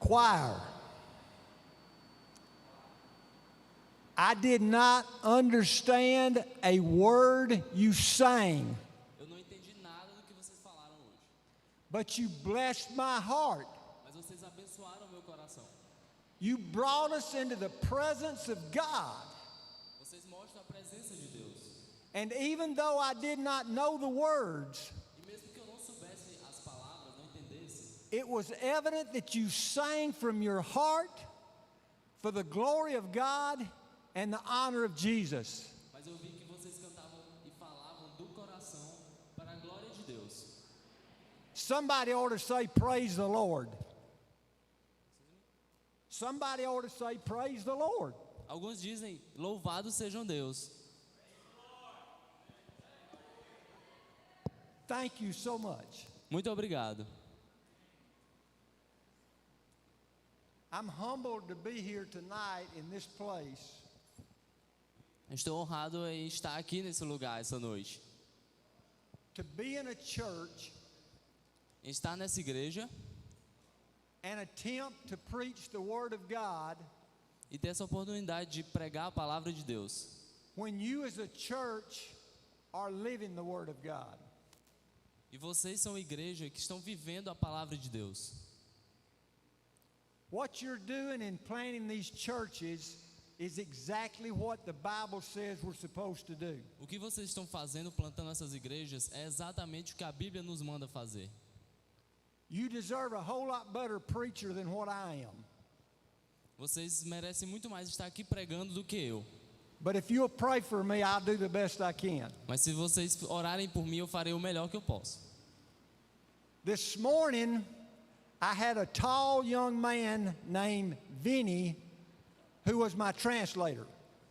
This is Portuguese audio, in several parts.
choir. I did not understand a word you sang, Eu não entendi nada do que vocês falaram hoje, but you blessed my heart. mas vocês abençoaram meu coração. You brought us into the presence of God. Vocês mostram a presença de Deus. And even though I did not know the words, E mesmo que eu não soubesse as palavras, não entendesse, it was evident that you sang from your heart for the glory of God and the honor of Jesus. mas eu vi que vocês cantavam e falavam do coração para a glória de Deus. Somebody ought to say, praise the Lord. Somebody ought to say, praise the Lord. Alguns dizem, louvado sejam Deus. Thank you so much. Muito obrigado. I'm humbled to be here tonight in this place Estou honrado em estar aqui nesse lugar essa noite. to be in a church Em estar nessa igreja and attempt to preach the Word of God e ter essa oportunidade de pregar a palavra de Deus. when you as a church are living the Word of God. E vocês são igreja que estão vivendo a palavra de Deus. What you're doing in planting these churches is exactly what the Bible says we're supposed to do. O que vocês estão fazendo plantando essas igrejas é exatamente o que a Bíblia nos manda fazer. You deserve a whole lot better preacher than what I am. Vocês merecem muito mais estar aqui pregando do que eu. But if you'll pray for me, I'll do the best I can. Mas se vocês orarem por mim, eu farei o melhor que eu posso. This morning, I had a tall young man named Vinny who was my translator.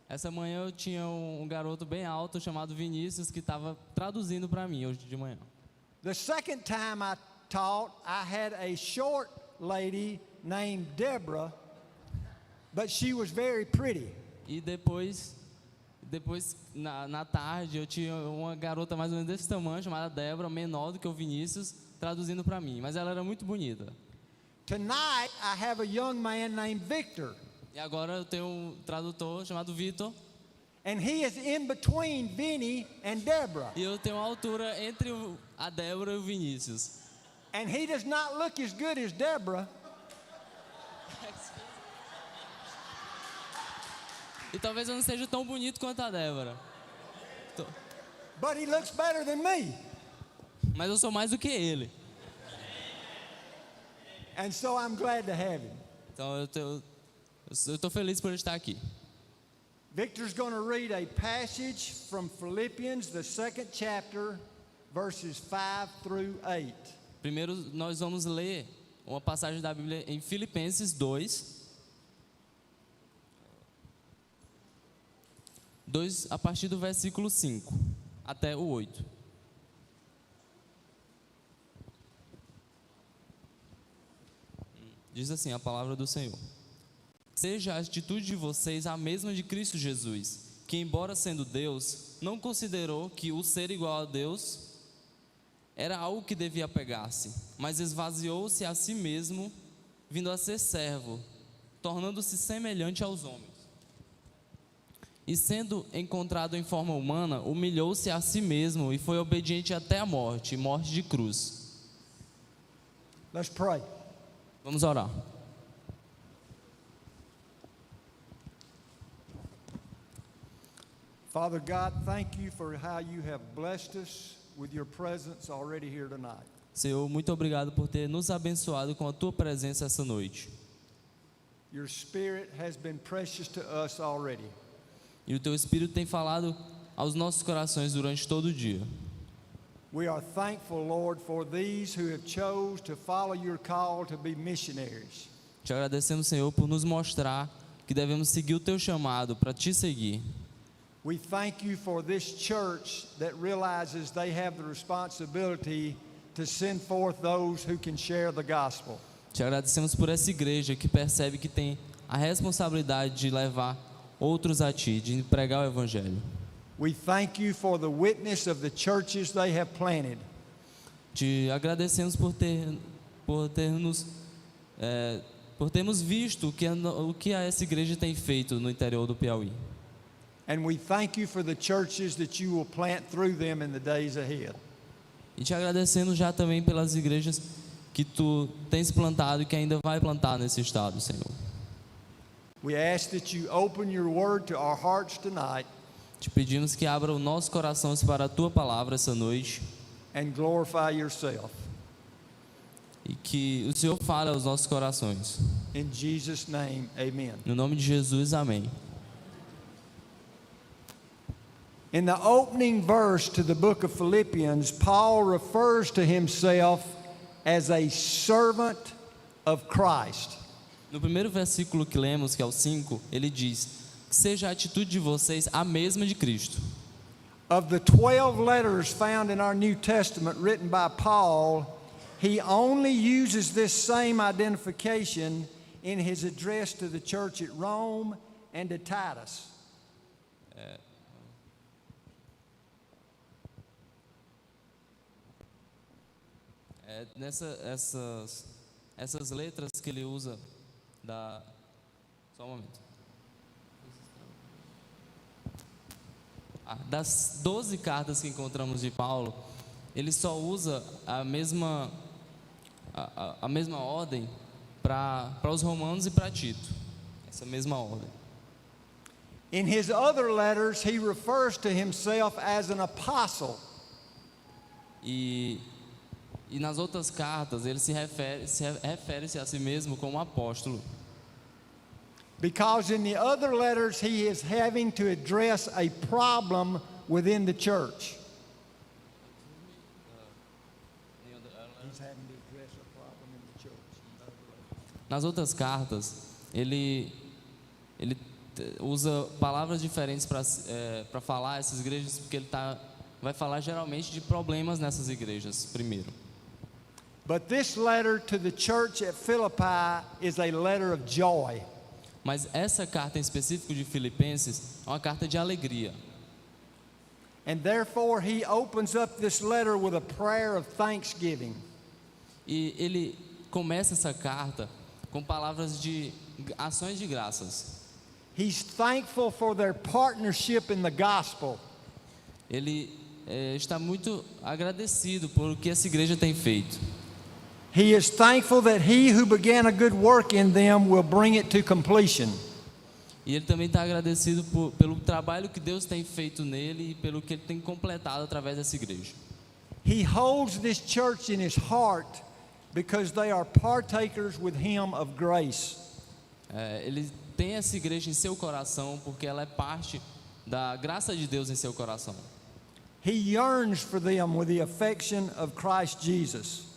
Essa manhã eu tinha um garoto bem alto chamado Vinícius que estava traduzindo para mim hoje de manhã. The second time I taught, I had a short lady named Deborah, but she was very pretty. E depois na tarde eu tinha uma garota mais ou menos desse tamanho chamada Débora, menor do que o Vinícius, traduzindo para mim, mas ela era muito bonita. Tonight, I have a young man named Victor, E agora eu tenho um tradutor chamado Vitor, and he is in between Vinny and Deborah. e eu tenho uma altura entre a Débora e o Vinícius. And he does not look as good as Deborah, E talvez eu não seja tão bonito quanto a Débora, but he looks better than me. mas eu sou mais do que ele. And so I'm glad to have him. Então eu estou feliz por ele estar aqui. Victor's going to read a passage from Philippians, the second chapter, verses 5 through 8. Primeiro nós vamos ler uma passagem da Bíblia em Filipenses 2, a partir do versículo 5 até o 8. Diz assim a palavra do Senhor: Seja a atitude de vocês a mesma de Cristo Jesus, que embora sendo Deus, não considerou que o ser igual a Deus era algo que devia pegar-se, mas esvaziou-se a si mesmo, vindo a ser servo, tornando-se semelhante aos homens. E sendo encontrado em forma humana, humilhou-se a si mesmo e foi obediente até a morte, morte de cruz. Let's pray. Vamos orar. Father God, thank you for how you have blessed us with your presence already here tonight. Senhor, muito obrigado por ter nos abençoado com a tua presença essa noite. Your spirit has been precious to us already. E o teu Espírito tem falado aos nossos corações durante todo o dia. We are thankful, Lord, for these who have chose to follow your call to be missionaries. Te agradecemos, Senhor, por nos mostrar que devemos seguir o teu chamado para te seguir. We thank you for this church that realizes they have the responsibility to send forth those who can share the gospel. Te agradecemos por essa igreja que percebe que tem a responsabilidade de levar outros a ti, de pregar o evangelho. We thank you for the witness of the churches they have planted. Te agradecemos por ter nos por termos visto o que essa igreja tem feito no interior do Piauí. And we thank you for the churches that you will plant through them in the days ahead. E te agradecendo já também pelas igrejas que tu tens plantado e que ainda vai plantar nesse estado, Senhor. We ask that you open your word to our hearts tonight Te pedimos que abra o nosso coração para a tua palavra essa noite and glorify yourself. e que o Senhor fale aos nossos corações. In Jesus' name, amen. No nome de Jesus, amém. In the opening verse to the book of Philippians, Paul refers to himself as a servant of Christ. No primeiro versículo que lemos, que é o 5, ele diz: que seja a atitude de vocês a mesma de Cristo. Of the 12 letters found in our New Testament written by Paul, he only uses this same identification in his address to the church at Rome and to Titus. Essas letras que ele usa só um momento. Das 12 cartas que encontramos de Paulo, ele só usa a mesma ordem para os romanos e para Tito. Essa mesma ordem. In his other letters, he refers to himself as an apostle. E nas outras cartas ele se refere a si mesmo como apóstolo. Because in the other letters he is having to address a problem within the church. He's having to address a problem in the church. Nas outras cartas ele usa palavras diferentes para falar essas igrejas, porque ele vai falar geralmente de problemas nessas igrejas primeiro. But this letter to the church at Philippi is a letter of joy. Mas essa carta em específico de Filipenses é uma carta de alegria. And therefore he opens up this letter with a prayer of thanksgiving. E ele começa essa carta com palavras de ações de graças. He's thankful for their partnership in the gospel. Ele está muito agradecido por o que essa igreja tem feito. He is thankful that he who began a good work in them will bring it to completion. E ele também está agradecido pelo trabalho que Deus tem feito nele e pelo que ele tem completado através dessa igreja. He holds this church in his heart because they are partakers with him of grace. Ele tem essa igreja em seu coração porque ela é parte da graça de Deus em seu coração. He yearns for them with the affection of Christ Jesus.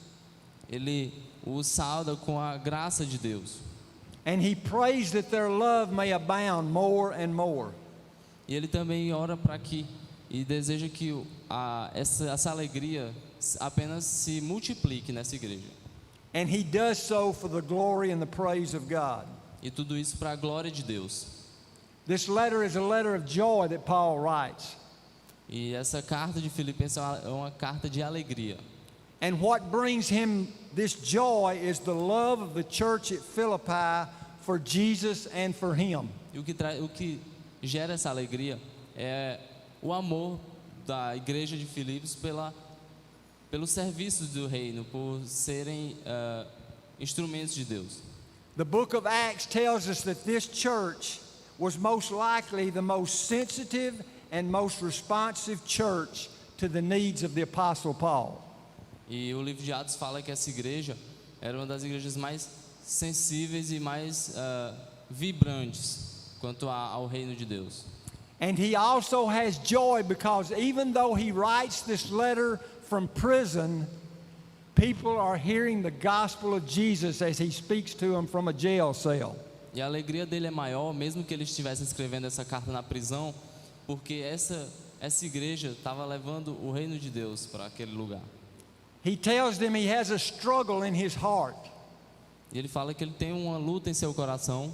Ele os sauda com a graça de Deus. And he prays that their love may abound more and more. E ele também ora e deseja que essa alegria apenas se multiplique nessa igreja. And he does so for the glory and the praise of God. E tudo isso para a glória de Deus. This letter is a letter of joy that Paul writes. E essa carta de Filipenses é uma carta de alegria. And what brings him this joy is the love of the church at Philippi for Jesus and for him. E o que gera essa alegria é o amor da igreja de Filipos pelo serviço do reino, por serem instrumentos de Deus. The book of Acts tells us that this church was most likely the most sensitive and most responsive church to the needs of the Apostle Paul. E o livro de Atos fala que essa igreja era uma das igrejas mais sensíveis e mais vibrantes quanto ao reino de Deus. And he also has joy because even though he writes this letter from prison, people are hearing the gospel of Jesus as he speaks to them from a jail cell. E a alegria dele é maior, mesmo que ele estivesse escrevendo essa carta na prisão, porque essa igreja estava levando o reino de Deus para aquele lugar. He tells them he has a struggle in his heart. E ele fala que ele tem uma luta em seu coração.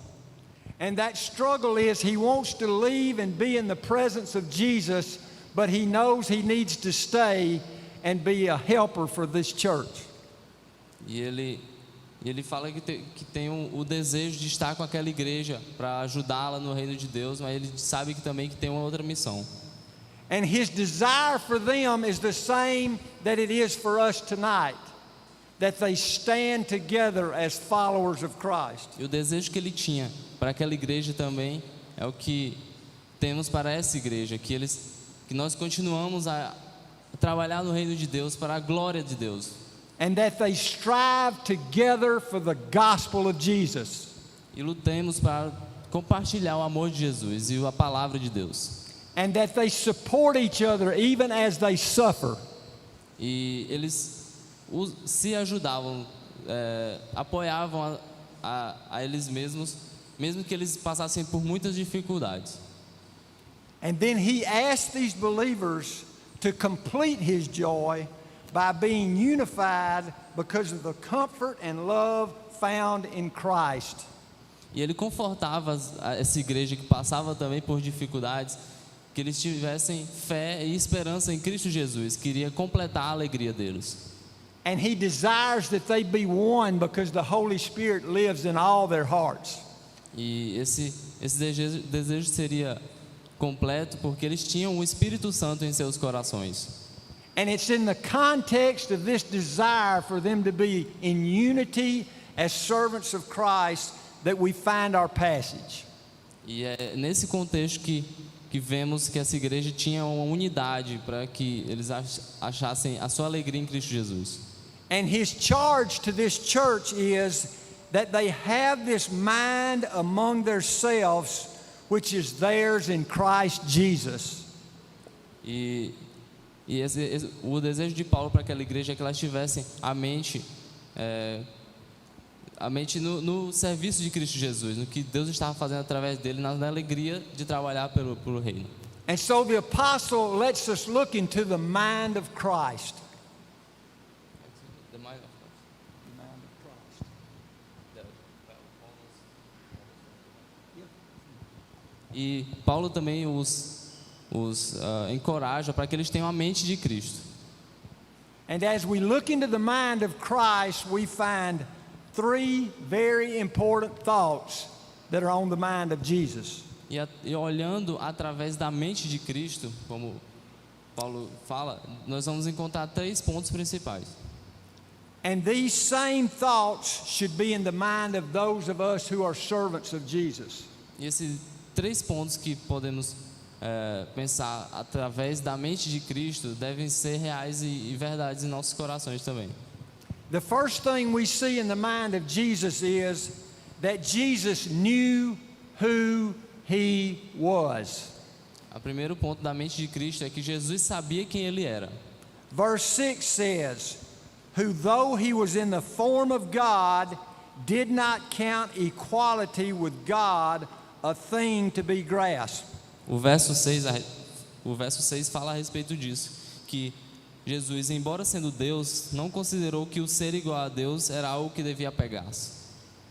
And that struggle is he wants to leave and be in the presence of Jesus, but he knows he needs to stay and be a helper for this church. E E ele fala que tem o desejo de estar com aquela igreja para ajudá-la no reino de Deus, mas ele sabe que também que tem uma outra missão. And his desire for them is the same that it is for us tonight, that they stand together as followers of Christ. E o desejo que ele tinha para aquela igreja também é o que temos para essa igreja, que nós continuamos a trabalhar no reino de Deus para a glória de Deus. And that they strive together for the gospel of Jesus. E lutemos para compartilhar o amor de Jesus e a palavra de Deus. And that they support each other even as they suffer. E eles se ajudavam, apoiavam a eles mesmos, mesmo que eles passassem por muitas dificuldades. And then he asked these believers to complete his joy by being unified because of the comfort and love found in Christ. E ele confortava essa igreja que passava também por dificuldades, que eles tivessem fé e esperança em Cristo Jesus, queria completar a alegria deles. And he desires that they be one because the Holy Spirit lives in all their hearts. E esse desejo seria completo porque eles tinham o Espírito Santo em seus corações. And it's in the context of this desire for them to be in unity as servants of Christ that we find our passage. E é nesse contexto que vemos que essa igreja tinha uma unidade para que eles achassem a sua alegria em Cristo Jesus. And his charge to this church is that they have this mind among themselves which is theirs in Christ Jesus. O desejo de Paulo para aquela igreja é que elas tivessem a mente no serviço de Cristo Jesus, no que Deus estava fazendo através dele, na alegria de trabalhar pelo reino. And so the apostle lets us look into the mind of Christ. E Paulo também os encoraja para que eles tenham a mente de Cristo. And as we look into the mind of Christ, we find three very important thoughts that are on the mind of Jesus. E olhando através da mente de Cristo, como Paulo fala, nós vamos encontrar 3 pontos principais. And these same thoughts should be in the mind of those of us who are servants of Jesus. E esses 3 pontos que podemos pensar através da mente de Cristo devem ser reais e verdades em nossos corações também. The first thing we see in the mind of Jesus is that Jesus knew who he was. O primeiro ponto da mente de Cristo é que Jesus sabia quem ele era. Verse 6 says, who though he was in the form of God, did not count equality with God a thing to be grasped. O verso 6 fala a respeito disso, que Jesus, embora sendo Deus, não considerou que o ser igual a Deus era algo que devia apegar-se.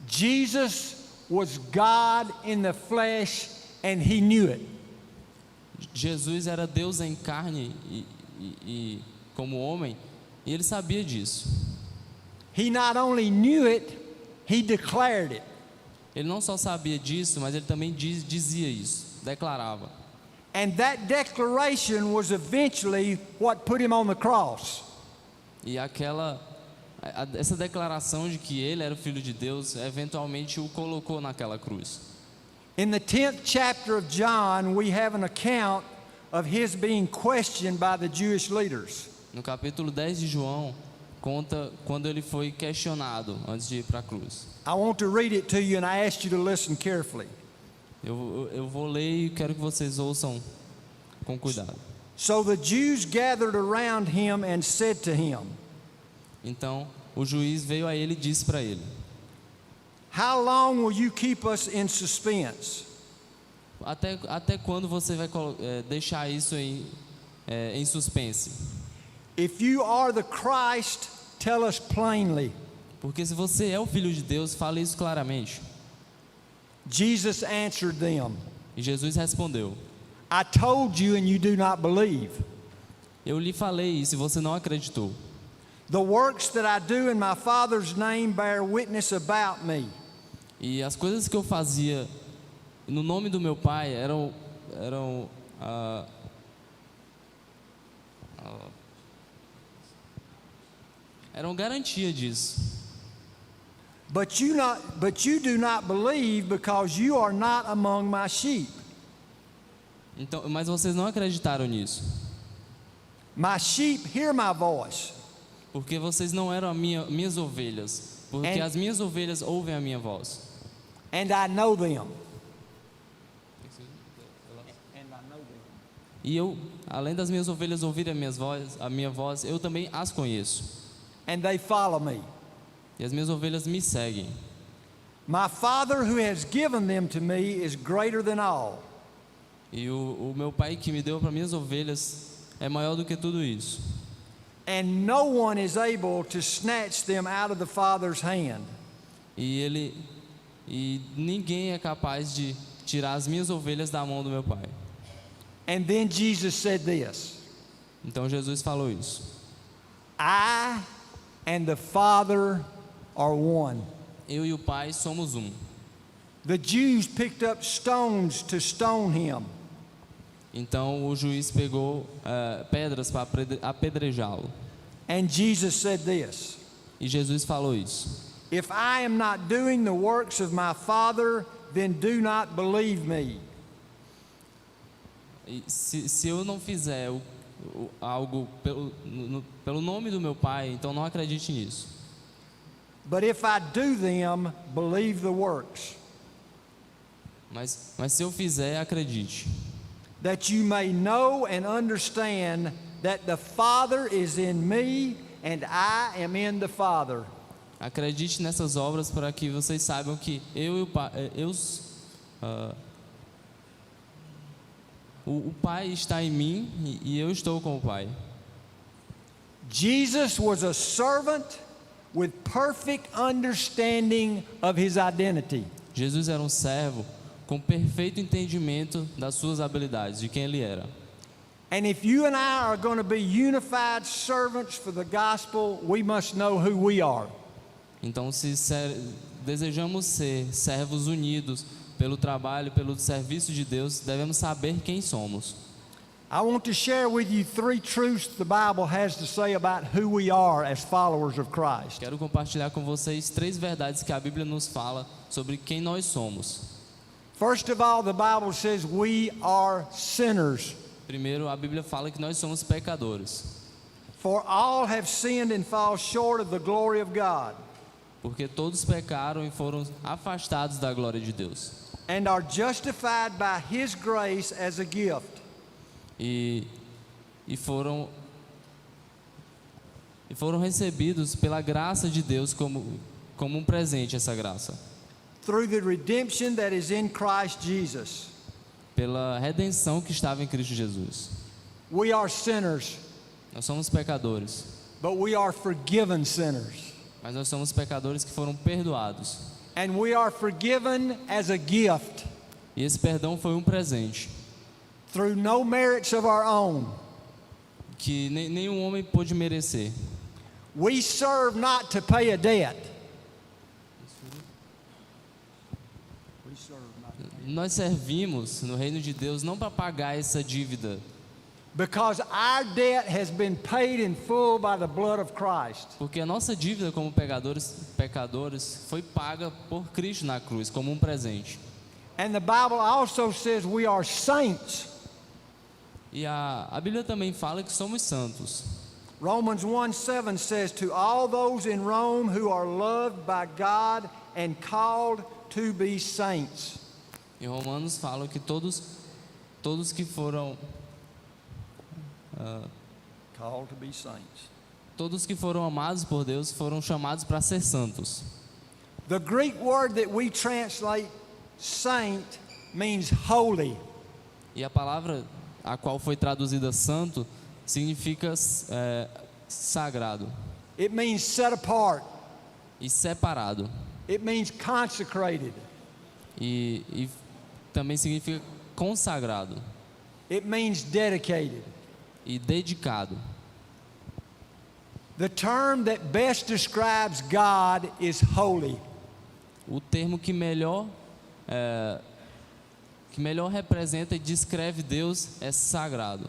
Jesus was God in the flesh and he knew it. Jesus era Deus em carne e como homem, e ele sabia disso. He not only knew it, he declared it. Ele não só sabia disso, mas ele também dizia isso, declarava. And that declaration was eventually what put him on the cross. E essa declaração de que ele era o filho de Deus, eventualmente o colocou naquela cruz. In the 10th chapter of John, we have an account of his being questioned by the Jewish leaders. No capítulo 10 de João, conta quando ele foi questionado antes de ir para a cruz. I want to read it to you and I ask you to listen carefully. Eu vou ler e quero que vocês ouçam com cuidado. So the Jews gathered around him and said to him, Então o juiz veio a ele e disse para ele: how long will you keep us in suspense? Até quando você vai deixar isso em suspense? If you are the Christ, tell us plainly. Porque se você é o Filho de Deus, fale isso claramente. Jesus answered them, E Jesus respondeu: I told you and you do not believe. Eu lhe falei isso e você não acreditou. The works that I do in my Father's name bear witness about me. E as coisas que eu fazia no nome do meu Pai eram garantia disso. But you do not believe because you are not among my sheep. Então, mas vocês não acreditaram nisso, My sheep hear my voice, porque vocês não eram minhas ovelhas, porque And- as minhas ovelhas ouvem a minha voz. and I know them. E eu, além das minhas ovelhas ouvirem a minha voz, eu também as conheço. And they follow me. E as minhas ovelhas me seguem. My Father who has given them to me is greater than all. E o meu Pai que me deu para minhas ovelhas é maior do que tudo isso. And no one is able to snatch them out of the Father's hand. E ninguém é capaz de tirar as minhas ovelhas da mão do meu Pai. And then Jesus said this, Então Jesus falou isso. I and the Father are one. Eu e o Pai somos um. The Jews picked up stones to stone him. Então o juiz pegou pedras para apedrejá-lo. And Jesus said this, E Jesus falou isso. if I am not doing the works of my Father, then do not believe me. E se eu não fizer algo pelo nome do meu Pai, então não acredite nisso. But if I do them, believe the works, Mas se eu fizer, acredite. that you may know and understand that the Father is in me and I am in the Father. Acredite nessas obras para que vocês saibam que eu e o Pai, o Pai está em mim e eu estou com o Pai. Jesus was a servant with perfect understanding of his identity. Jesus era um servo com perfeito entendimento das suas habilidades, de quem ele era. And if you and I are going to be unified servants for the gospel, we must know who we are. Então, se desejamos ser servos unidos pelo trabalho, pelo serviço de Deus, devemos saber quem somos. I want to share with you 3 truths the Bible has to say about who we are as followers of Christ. Quero compartilhar com vocês 3 verdades que a Bíblia nos fala sobre quem nós somos. First of all, the Bible says we are sinners. Primeiro, a Bíblia fala que nós somos pecadores, For all have sinned and fall short of the glory of God, porque todos pecaram e foram afastados da glória de Deus. and are justified by his grace as a gift. E foram recebidos pela graça de Deus como um presente, essa graça, Through the redemption that is in Christ Jesus. pela redenção que estava em Cristo Jesus. We are sinners, Nós somos pecadores, but we are forgiven sinners. mas nós somos pecadores que foram perdoados. And we are forgiven as a gift E esse perdão foi um presente through no merits of our own. que nenhum homem pôde merecer. We serve not to pay a debt. Nós servimos no reino de Deus não para pagar essa dívida, Because our debt has been paid in full by the blood of Christ. porque a nossa dívida como pecadores foi paga por Cristo na cruz como um presente. And the Bible also says we are saints. E a Bíblia também fala que somos santos. Romans 1:7 says, to all those in Rome who are loved by God and called to be saints. Em Romanos fala que todos que foram Called to be saints. todos que foram amados por Deus foram chamados para ser santos. The Greek word that we translate saint means holy. E a palavra a qual foi traduzida santo significa sagrado It means set apart. e separado. It means consecrated. E também significa consagrado It means dedicated. e dedicado. The term that best describes God is holy. O termo que melhor representa e descreve Deus é sagrado,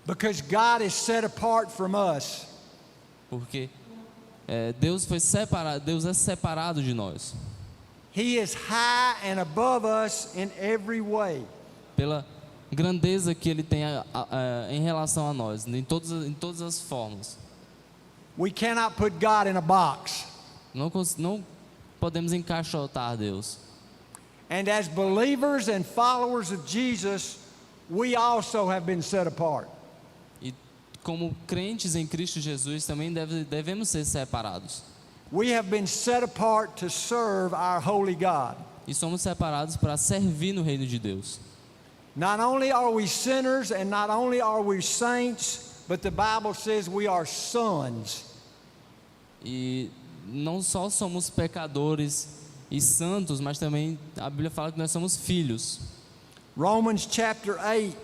Because God is set apart from us. porque Deus é separado de nós, He is high and above us in every way. pela grandeza que Ele tem em relação a nós, em todas as formas. We cannot put God in a box. Não podemos encaixotar Deus. And as believers and followers of Jesus, we also have been set apart. E como crentes em Cristo Jesus também devemos ser separados. We have been set apart to serve our holy God. E somos separados para servir no reino de Deus. Not only are we sinners and not only are we saints, but the Bible says we are sons. E não só somos pecadores e santos, mas também a Bíblia fala que nós somos filhos. Romans chapter 8,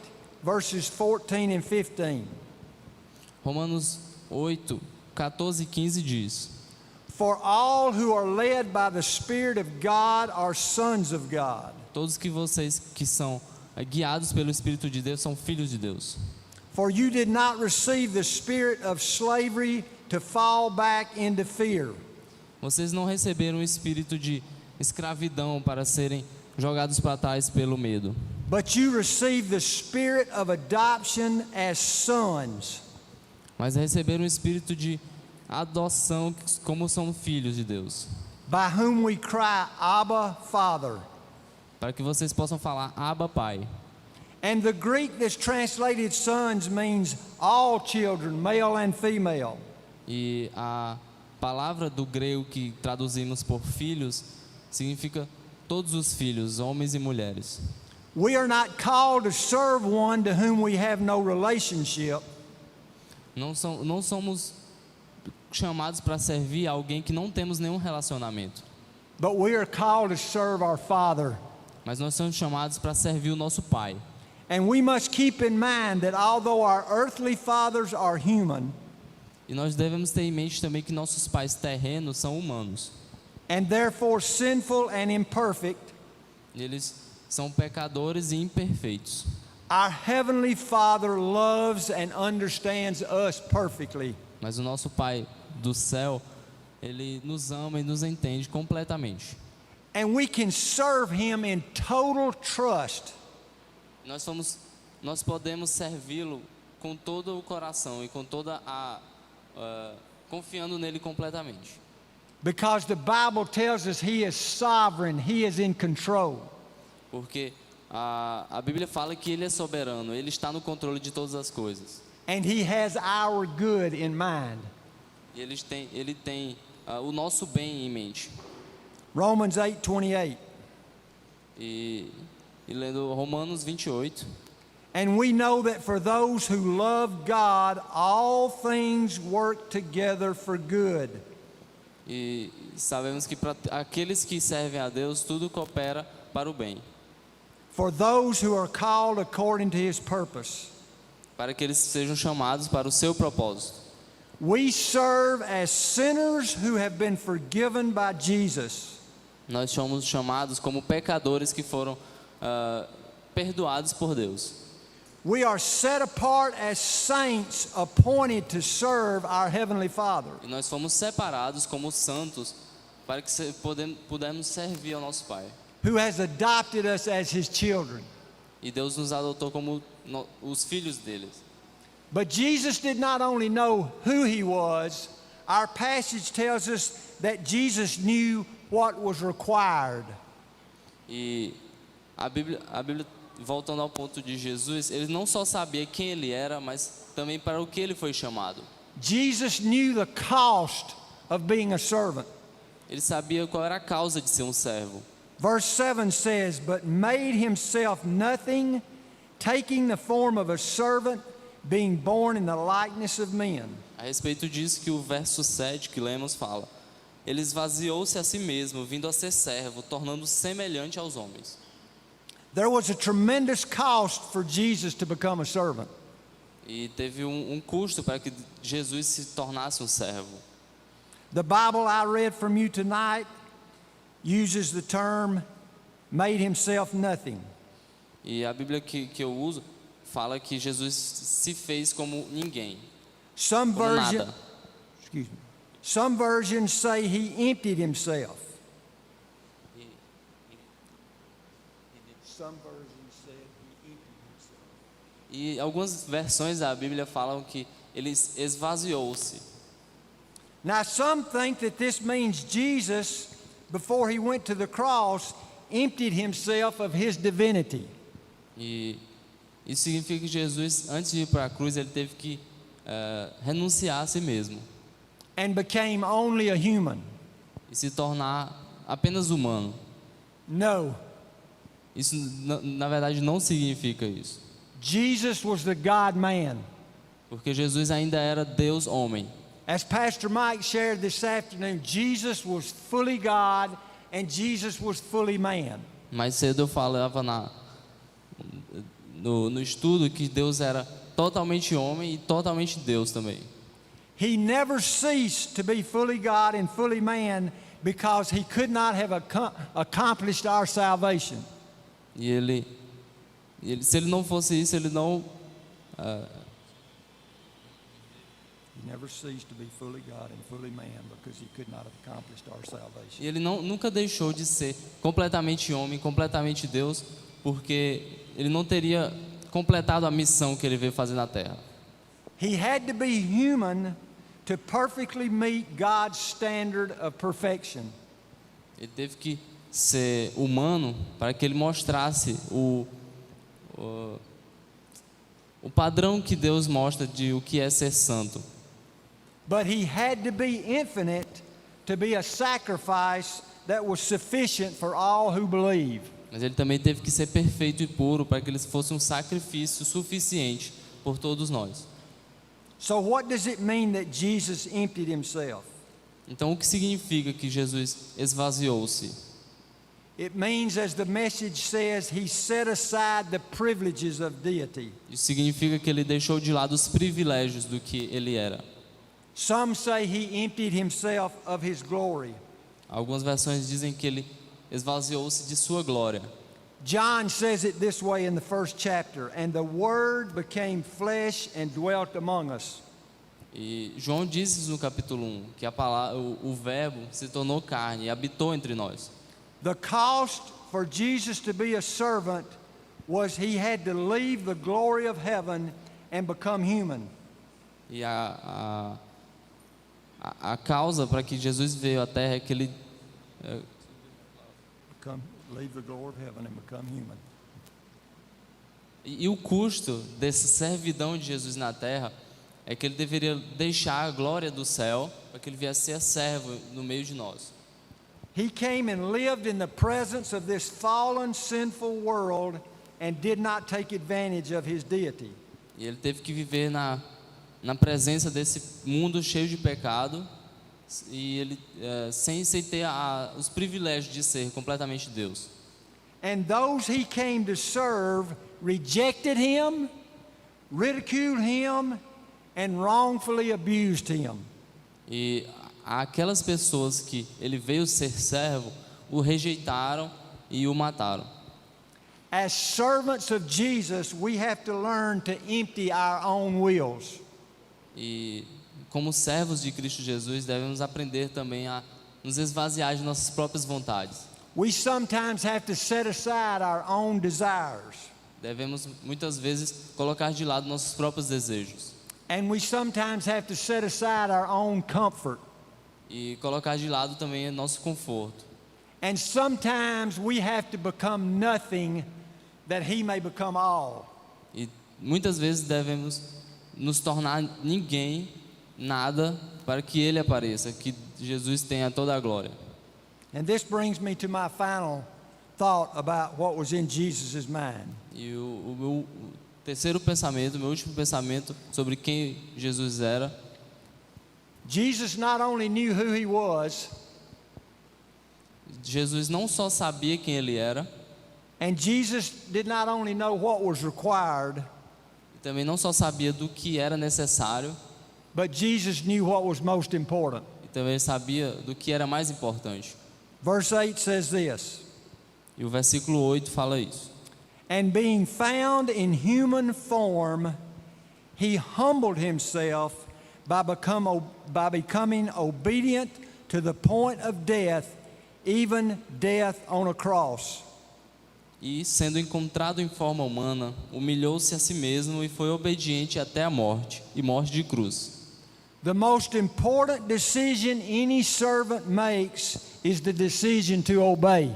verses 14 and 15. Romanos 8, 14 e 15 diz: For all who are led by the Spirit of God are sons of God. Todos que vocês que são guiados pelo Espírito de Deus são filhos de Deus. For you did not receive the spirit of slavery to fall back into fear. Vocês não receberam o espírito de escravidão para serem jogados para trás pelo medo, But you received the spirit of adoption as sons, mas receberam o espírito de adoção, como são filhos de Deus, by whom we cry, Abba, Father. para que vocês possam falar Abba, Pai. And the Greek that's translated sons means all children, male and female. E a palavra do grego que traduzimos por filhos significa todos os filhos, homens e mulheres. We are not called to serve one to whom we have no relationship, Não somos chamados para servir a alguém que não temos nenhum relacionamento, but we are called to serve our Father. mas nós somos chamados para servir o nosso Pai. And we must keep in mind that although our earthly fathers are human, E nós devemos ter em mente também que nossos pais terrenos são humanos, and therefore sinful and imperfect, e eles são pecadores e imperfeitos. our Heavenly Father loves and understands us perfectly. Mas o nosso Pai do céu, Ele nos ama e nos entende completamente. And we can serve Him in total trust. Nós podemos servi-lo com todo o coração e com toda confiando nele completamente. Because the Bible tells us He is sovereign, He is in control. Porque a Bíblia fala que Ele é soberano, Ele está no controle de todas as coisas. And He has our good in mind. E Ele tem o nosso bem em mente. Romans 8:28. E lendo Romanos 28, And we know that for those who love God, all things work together for good. e sabemos que para aqueles que servem a Deus, tudo coopera para o bem, For those who are called according to His purpose. para que eles sejam chamados para o seu propósito. We serve as sinners who have been forgiven by Jesus. Nós somos chamados como pecadores que foram perdoados por Deus. We are set apart as saints appointed to serve our Heavenly Father. E nós fomos separados como santos para que pudemos servir ao nosso Pai. Who has adopted us as His children. E Deus nos adotou como os filhos deles. But Jesus did not only know who He was, our passage tells us that Jesus knew what was required. E a Bíblia, voltando ao ponto de Jesus, ele não só sabia quem ele era, mas também para o que ele foi chamado. Jesus knew the cost of being a servant. Ele sabia qual era a causa de ser um servo. Verse 7 says, But made Himself nothing, taking the form of a servant, being born in the likeness of men. A respeito disso que o verso 7 que lemos fala: Ele esvaziou-se a si mesmo, vindo a ser servo, tornando-se semelhante aos homens. There was a tremendous cost for Jesus to become a servant. E teve um custo para que Jesus se tornasse um servo. The Bible I read from you tonight uses the term made himself nothing. E a Bíblia que eu uso fala que Jesus se fez como ninguém, Some como version, nada. excuse me. Some versions say he emptied himself. Some versions said he emptied himself. E algumas versões da Bíblia falam que ele esvaziou-se. Now some think that this means Jesus, before he went to the cross, emptied himself of his divinity. E isso significa que Jesus, antes de ir para a cruz, ele teve que renunciar a si mesmo And became only a human. e se tornar apenas humano. No, Isso, na verdade, não significa isso, Jesus was the God-man. porque Jesus ainda era Deus homem. As Pastor Mike shared this afternoon, Jesus was fully God and Jesus was fully man. Mais cedo eu falava no estudo que Deus era totalmente homem e totalmente Deus também. He never ceased to be fully God and fully man because he could not have accomplished our salvation. E ele, se ele não fosse isso, ele não He never ceased to be fully God and fully man because he could not have accomplished our salvation. E ele nunca deixou de ser completamente homem, completamente Deus, porque ele não teria completado a missão que ele veio fazer na terra. He had to be human to perfectly meet God's standard of perfection. Ele teve que ser humano para que ele mostrasse o padrão que Deus mostra de o que é ser santo. But he had to be infinite to be a sacrifice that was sufficient for all who believe. Mas ele também teve que ser perfeito e puro para que ele fosse um sacrifício suficiente por todos nós. So what does it mean that Jesus emptied himself? Então, o que significa que Jesus esvaziou-se? It means, as the message says, he set aside the privileges of deity. Isso significa que ele deixou de lado os privilégios do que ele era. Some say he emptied himself of his glory. Algumas versões dizem que ele esvaziou-se de sua glória. John says it this way in the first chapter, and the Word became flesh and dwelt among us. E João diz isso no capítulo 1, que a palavra, o verbo se tornou carne e habitou entre nós. The cost for Jesus to be a servant was he had to leave the glory of heaven and become human. E a causa para que Jesus veio à terra é que ele Leave the glory of heaven and become human. e o custo dessa servidão de Jesus na terra é que ele deveria deixar a glória do céu para que ele viesse ser servo no meio de nós. He came and lived in the presence of this fallen, sinful world and did not take advantage of his deity. E ele teve que viver na presença desse mundo cheio de pecado e ele sem ter os privilégios de ser completamente Deus. And those he came to serve rejected him, ridiculed him, and wrongfully abused him. E aquelas pessoas que ele veio ser servo o rejeitaram e o mataram. As servants of Jesus, we have to learn to empty our own wills. E como servos de Cristo Jesus, devemos aprender também a nos esvaziar de nossas próprias vontades. We sometimes have to set aside our own desires. Devemos muitas vezes colocar de lado nossos próprios desejos And we sometimes have to set aside our own comfort. e colocar de lado também nosso conforto. And sometimes we have to become nothing that he may become all. E muitas vezes devemos nos tornar ninguém, nada, para que ele apareça, que Jesus tenha toda a glória. And this brings me to my final thought about what was in Jesus' mind. E o meu terceiro pensamento, o meu último pensamento sobre quem Jesus era. Jesus not only knew who he was, Jesus não só sabia quem ele era, and Jesus did not only know what was required, também não só sabia do que era necessário, but Jesus knew what was most important. e também sabia do que era mais importante. Verse 8 says this, E o versículo 8 fala isso. and being found in human form, he humbled himself by becoming obedient to the point of death, even death on a cross. E, sendo encontrado em forma humana, humilhou-se a si mesmo e foi obediente até a morte, e morte de cruz. The most important decision any servant makes is the decision to obey.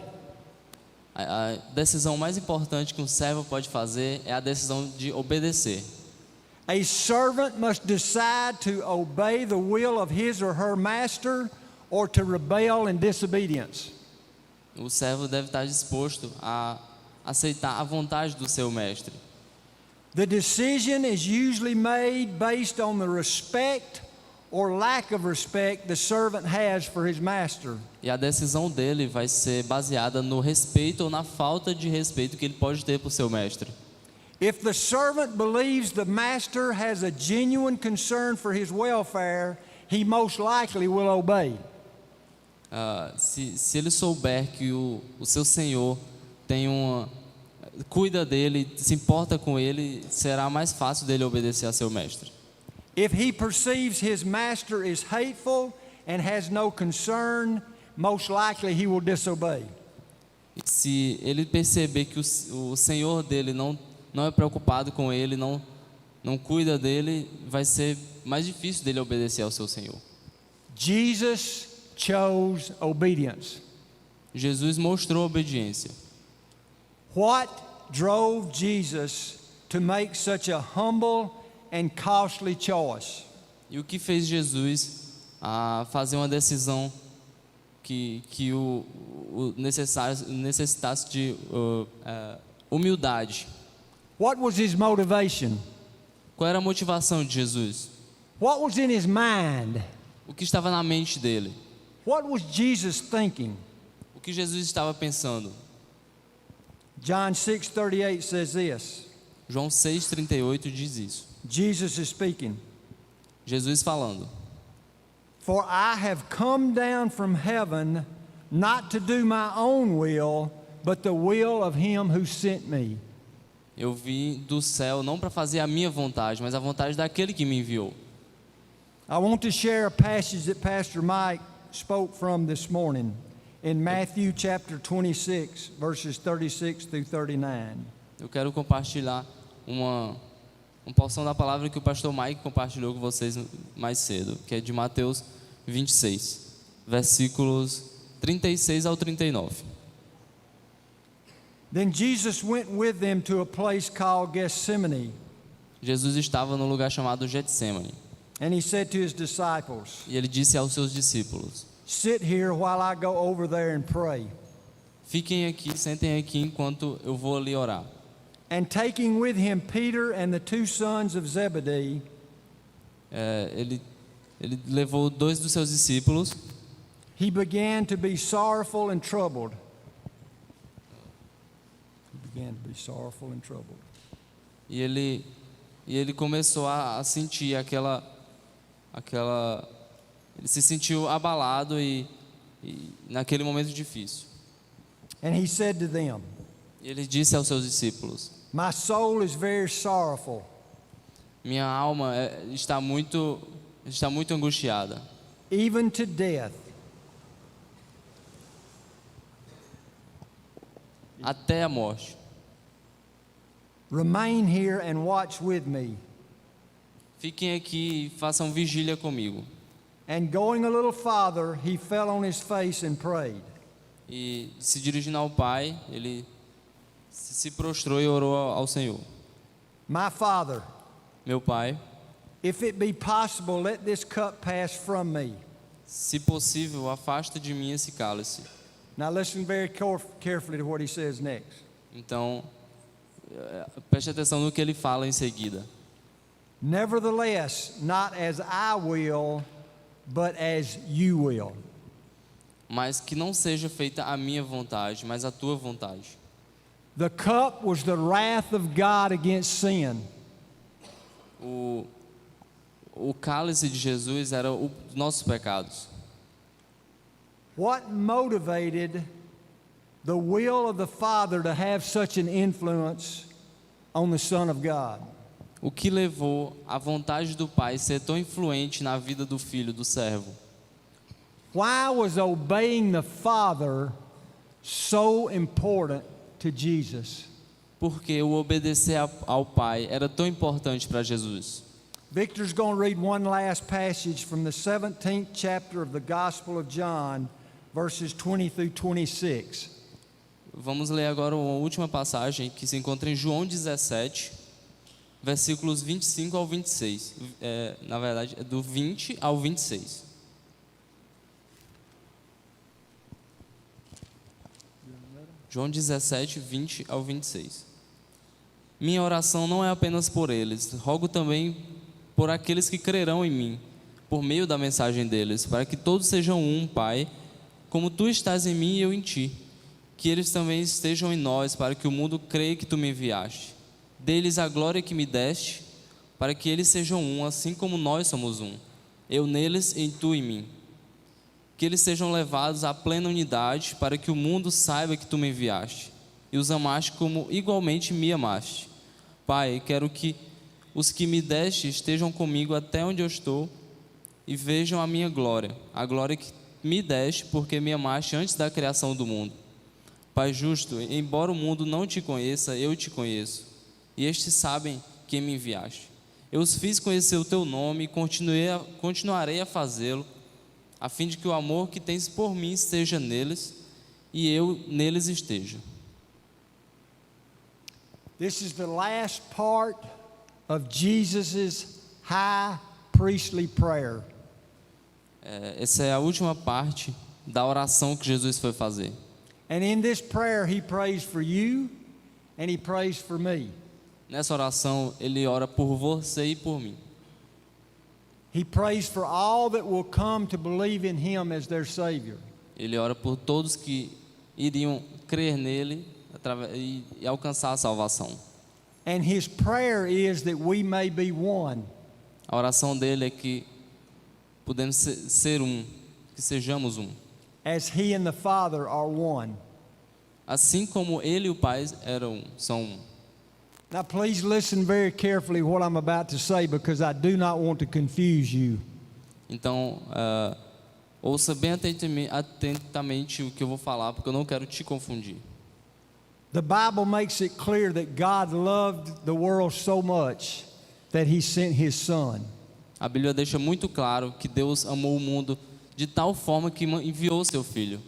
A decisão mais importante que um servo pode fazer é a decisão de obedecer. A servant must decide to obey the will of his or her master or to rebel in disobedience. O servo deve estar disposto a aceitar a vontade do seu mestre. The decision is usually made based on the respect or lack of respect the servant has for his master. E a decisão dele vai ser baseada no respeito ou na falta de respeito que ele pode ter por seu mestre. If the servant believes the master has a genuine concern for his welfare, he most likely will obey. Se ele souber que o seu senhor cuida dele, se importa com ele, será mais fácil dele obedecer a seu mestre. If he perceives his master is hateful and has no concern, most likely he will disobey. E se ele perceber que o senhor dele não é preocupado com ele, não cuida dele, vai ser mais difícil dele obedecer ao seu senhor. Jesus chose obedience. Jesus mostrou obediência. What drove Jesus to make such a humble and costly choice? E o que fez Jesus a fazer uma decisão que o necessitasse de humildade? What was his motivation? Qual era a motivação de Jesus? What was in his mind? O que estava na mente dele? What was Jesus thinking? O que Jesus estava pensando? John 6:38 says this. João 6,38 diz isso. Jesus is speaking. Jesus falando. For I have come down from heaven not to do my own will, but the will of him who sent me. Eu vim do céu não para fazer a minha vontade, mas a vontade daquele que me enviou. I want to share a passage that Pastor Mike spoke from this morning in Matthew chapter 26, verses 36 through 39. Eu quero compartilhar uma porção da palavra que o pastor Mike compartilhou com vocês mais cedo, que é de Mateus 26, versículos 36 ao 39. Then Jesus went with them to a place called Gethsemane, Jesus estava no lugar chamado Getsêmani, and he said to his disciples, e ele disse aos seus discípulos: sit here while I go over there and pray. Fiquem aqui, sentem aqui enquanto eu vou ali orar. And taking with him Peter and the two sons of Zebedee, Ele levou dois dos seus discípulos he began to be sorrowful and troubled. e ele começou a sentir aquela ele se sentiu abalado e naquele momento difícil. And he said to them, E ele disse aos seus discípulos: my soul is very sorrowful, minha alma está muito angustiada, even to death. até a morte. Remain here and watch with me. Fiquem aqui e façam vigília comigo. And going a little farther, he fell on his face and prayed. E se dirigindo ao Pai, ele se prostrou e orou ao Senhor: My Father, meu Pai, if it be possible, let this cup pass from me. se possível, afasta de mim esse cálice. Now listen very carefully to what he says next. Então, preste atenção no que ele fala em seguida. Nevertheless, not as I will, but as you will. Mas que não seja feita a minha vontade, mas a tua vontade. The cup was the wrath of God against sin. O cálice de Jesus era os nossos pecados. What motivated the will of the Father to have such an influence on the Son of God? O que levou a vontade do Pai ser tão influente na vida do Filho, do servo? Why was obeying the Father so important to Jesus? Porque o obedecer ao Pai era tão importante para Jesus. Victor's going to read one last passage from the 17th chapter of the Gospel of John, verses 20 through 26. Vamos ler agora uma última passagem que se encontra em João 17, versículos 25 ao 26. Na verdade, é do 20 ao 26. João 17, 20 ao 26. Minha oração não é apenas por eles, rogo também por aqueles que crerão em mim, por meio da mensagem deles, para que todos sejam um, Pai, como tu estás em mim e eu em ti. Que eles também estejam em nós, para que o mundo creia que tu me enviaste. Dê-lhes a glória que me deste, para que eles sejam um, assim como nós somos um. Eu neles e tu em mim. Que eles sejam levados à plena unidade, para que o mundo saiba que tu me enviaste, e os amaste como igualmente me amaste. Pai, quero que os que me deste estejam comigo até onde eu estou, e vejam a minha glória, a glória que me deste, porque me amaste antes da criação do mundo. Pai justo, embora o mundo não te conheça, eu te conheço, e estes sabem que me enviaste. Eu os fiz conhecer o teu nome e continuarei a fazê-lo, a fim de que o amor que tens por mim esteja neles e eu neles esteja. This is the last part of Jesus' high priestly prayer. Essa é a última parte da oração que Jesus foi fazer. And in this prayer, he prays for you and he prays for me. Nessa oração, ele ora por você e por mim. He prays for all that will come to believe in him as their Savior. Ele ora por todos que iriam crer nele e alcançar a salvação. And his prayer is that we may be one. A oração dele é que podemos ser um, que sejamos um. As he and the Father are one. Assim como ele e o Pai são um. Now please listen very carefully what I'm about to say, because I do not want to confuse you. Então, ouça bem atentamente o que eu vou falar, porque eu não quero te confundir. The Bible makes it clear that God loved the world so much that he sent his son. A Bíblia deixa muito claro que Deus amou o mundo de tal forma que enviou seu Filho.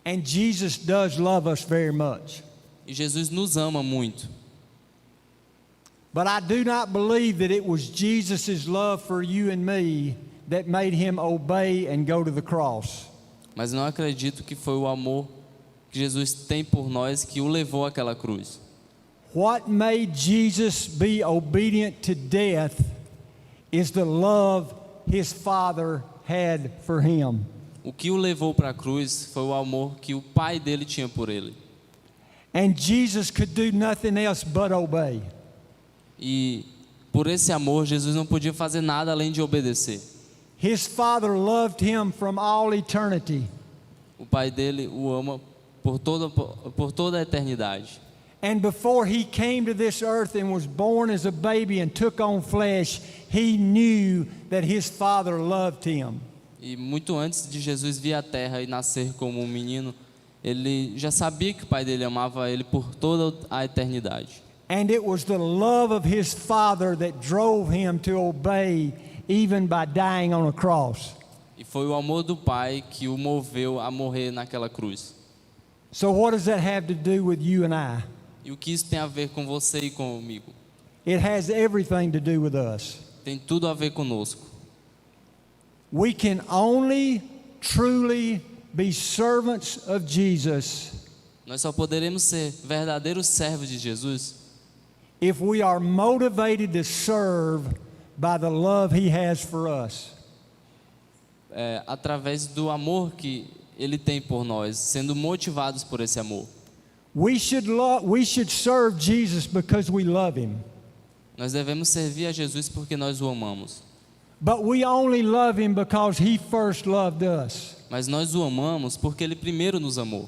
And Jesus does love us very much. E Jesus nos ama muito. But I do not believe that it was Jesus' love for you and me that made him obey and go to the cross. Mas não acredito que foi o amor que Jesus tem por nós que o levou àquela cruz. What made Jesus be obedient to death is the love his Father had for him. O que o levou para a cruz foi o amor que o Pai dele tinha por ele. And Jesus could do nothing else but obey. E por esse amor, Jesus não podia fazer nada além de obedecer. His Father loved him from all eternity. O Pai dele o ama por toda a eternidade. And before he came to this earth and was born as a baby and took on flesh, he knew that his Father loved him. E muito antes de Jesus vir à Terra e nascer como um menino, ele já sabia que o Pai dele amava ele por toda a eternidade. And it was the love of his Father that drove him to obey even by dying on a cross. E foi o amor do Pai que o moveu a morrer naquela cruz. So what does that have to do with you and I? E o que isso tem a ver com você e comigo? It has everything to do with us. Tem tudo a ver conosco. We can only truly be servants of Jesus Nós só poderemos ser verdadeiros servos de Jesus if we are motivated to serve by the love he has for us. Através do amor que Ele tem por nós, sendo motivados por esse amor. We should serve Jesus because we love him. Nós devemos servir a Jesus porque nós o amamos. But we only love him because he first loved us. Mas nós o amamos porque ele primeiro nos amou.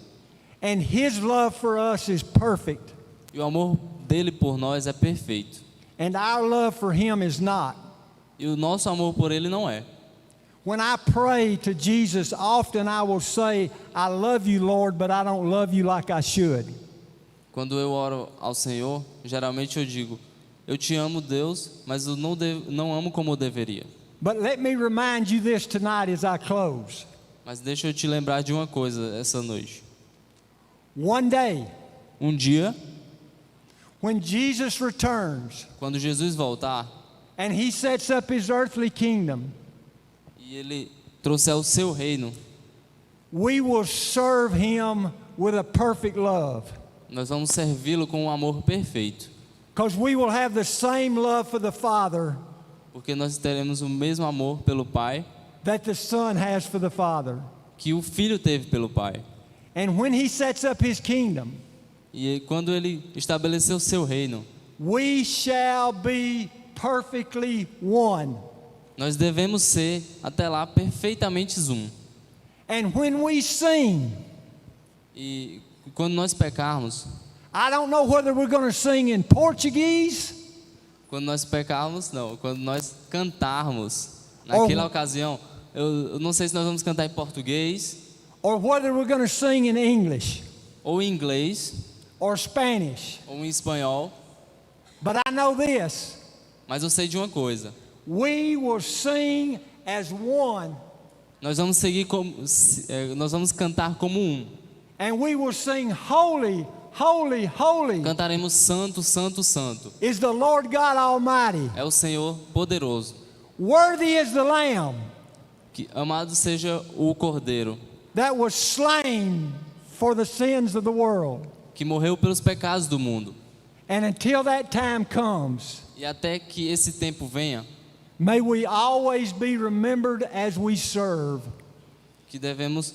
And his love for us is perfect. E o amor dele por nós é perfeito. And our love for him is not. E o nosso amor por ele não é. When I pray to Jesus, often I will say, I love you, Lord, but I don't love you like I should. Quando eu oro ao Senhor, geralmente eu digo, eu te amo, Deus, mas eu não amo como eu deveria. But let me remind you this tonight as I close. Mas deixa eu te lembrar de uma coisa essa noite. One day, Um dia, when Jesus returns quando Jesus voltar and he sets up his earthly kingdom, e ele trouxer o seu reino, we will serve him with a perfect love. nós vamos servi-lo com um amor perfeito. Because we will have the same love for the Father Porque nós teremos o mesmo amor pelo Pai that the Son has for the Father. que o Filho teve pelo Pai. And when he sets up his kingdom, E quando ele estabeleceu o seu reino, we shall be perfectly one. nós devemos ser até lá perfeitamente um. And when we sing, E quando nós pecarmos, I don't know whether we're going to sing in Portuguese quando nós cantarmos, naquela ocasião, eu não sei se nós vamos cantar em português, or whether we're going to sing in English ou em inglês, or Spanish. ou em espanhol, But I know this, mas eu sei de uma coisa: we will sing as one, nós vamos nós vamos cantar como um. and we will sing holy, holy, holy Cantaremos santo, santo, santo. is the Lord God Almighty. É o Senhor poderoso. Worthy is the Lamb Que amado seja o Cordeiro, that was slain for the sins of the world. que morreu pelos pecados do mundo. And until that time comes, E até que esse tempo venha, may we always be remembered as we serve. que devemos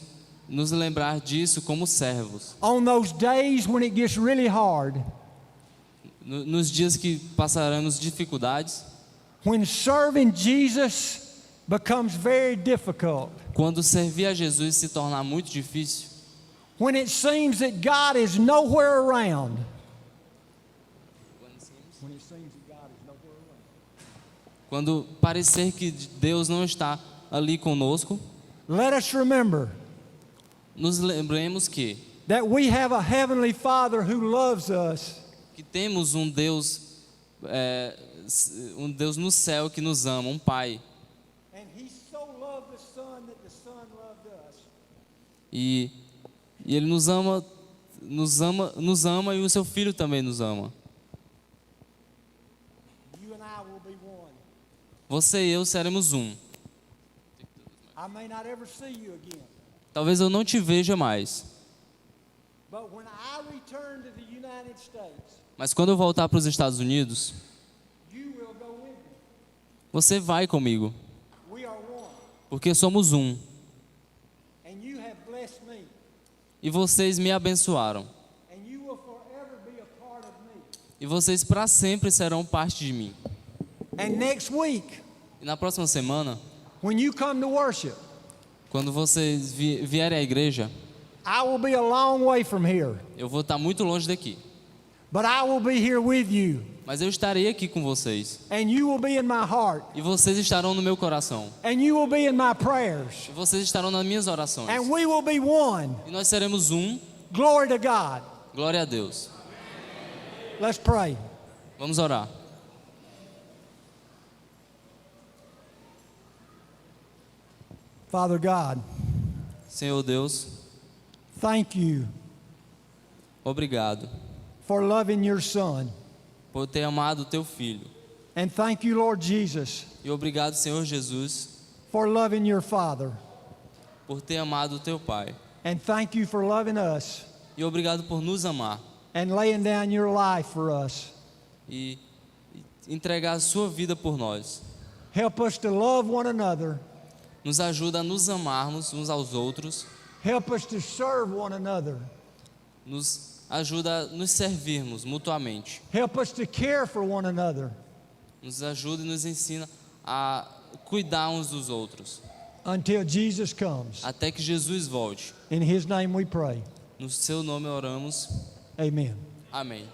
nos lembrar disso como servos. On those days when it gets really hard, Nos dias que passaremos dificuldades, when serving Jesus becomes very difficult, quando servir a Jesus se tornar muito difícil, when it seems that God is nowhere around, quando parecer que Deus não está ali conosco, let us remember nos lembremos that we have a heavenly Father who loves us, que temos um Deus no céu que nos ama, um Pai. and He so loved the Son that the Son loved us. E Ele nos ama e o seu Filho também nos ama. You and I will be one. Você e eu seremos um. I may not ever see you again, Talvez eu não te veja mais, but when I return to the United States, mas quando eu voltar para os Estados Unidos, you will go with me. você vai comigo, We are one, porque somos um. and you have blessed me, E vocês me abençoaram. and you will forever be a part of me. E vocês para sempre serão parte de mim. And next week, E na próxima semana, when you come to worship, quando vocês vierem à igreja, I will be a long way from here, eu vou estar muito longe daqui. but I will be here with you, Mas eu estarei aqui com vocês. and you will be in my heart, E vocês estarão no meu coração. and you will be in my prayers, E vocês estarão nas minhas orações. and we will be one. E nós seremos um. Glory to God. Glória a Deus. Let's pray. Vamos orar. Father God, Senhor Deus, thank you obrigado for loving your Son, por ter amado o teu Filho. and thank you, Lord Jesus, E obrigado, Senhor Jesus, for loving your Father, por ter amado o teu Pai. and thank you for loving us E obrigado por nos amar and laying down your life for us. e entregar a sua vida por nós. Help us to love one another. Nos ajuda a nos amarmos uns aos outros. Help us to serve one another. Nos ajuda a nos servirmos mutuamente. Help us to care for one another. nos ajuda e nos ensina a cuidar uns dos outros, until Jesus comes. até que Jesus volte. In his name we pray. No seu nome oramos. Amen. Amém.